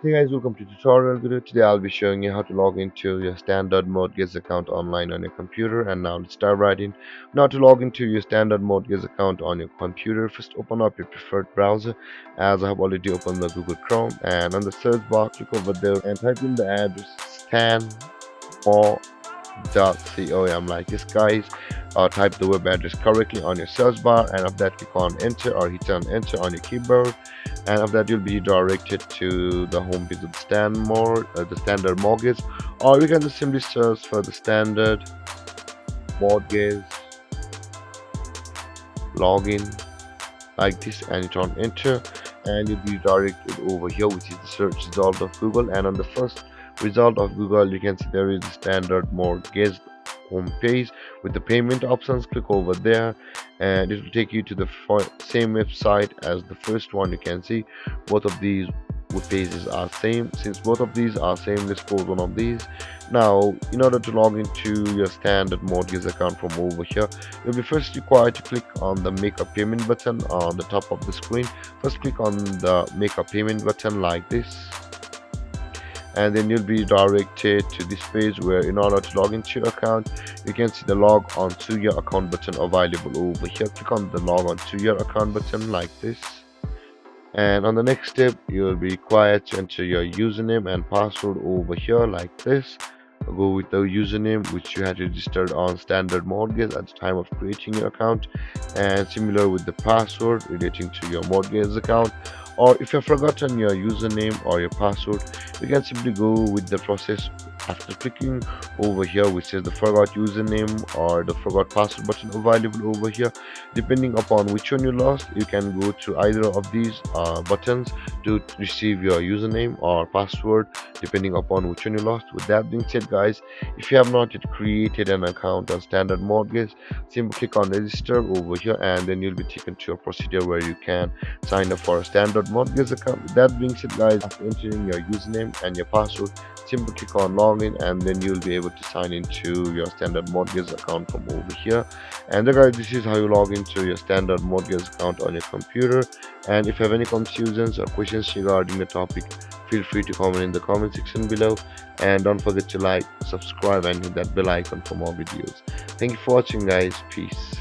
Hey guys, welcome to tutorial video. Today I'll be showing you how to log into your standard mortgage account online on your computer. And now let's start right in. Now to log into your standard mortgage account on your computer, first open up your preferred browser, as I have already opened the Google Chrome, and on the search bar click over there and type in the address stanmore.com. I'm like this guys, type the web address correctly on your search bar, and of that click on enter or hit on enter on your keyboard, and of that you'll be directed to the home page of the standard mortgage, or you can just simply search for the standard mortgage login like this and hit on enter, and you'll be directed over here, which is the search result of Google. And on the first result of Google, you can see there is the standard mortgage home page with the payment options. Click over there and it will take you to the same website as the first one. You can see both of these web pages are same. Since both of these are same, let's close one of these. Now in order to log into your standard mortgage account from over here, you'll be first required to click on the make a payment button on the top of the screen. First click on the make a payment button like this, and then you'll be directed to this page where in order to log into your account, you can see the log on to your account button available over here. Click on the log on to your account button like this, and on the next step you will be required to enter your username and password over here like this. Go with the username which you had registered on standard mortgage at the time of creating your account, and similar with the password relating to your mortgage account. Or if you've forgotten your username or your password, you can simply go with the process after clicking over here which says the forgot username or the forgot password button available over here. Depending upon which one you lost, you can go to either of these buttons to receive your username or password depending upon which one you lost. With that being said guys, if you have not yet created an account on standard mortgage, simply click on register over here, and then you'll be taken to a procedure where you can sign up for a standard mortgage account. With that being said guys, after entering your username and your password, simply click on login, and then you'll be able to sign into your standard mortgage account from over here. And guys, this is how you log into your standard mortgage account on your computer. And if you have any confusions or questions regarding the topic, feel free to comment in the comment section below, and don't forget to like, subscribe and hit that bell icon for more videos. Thank you for watching guys. Peace.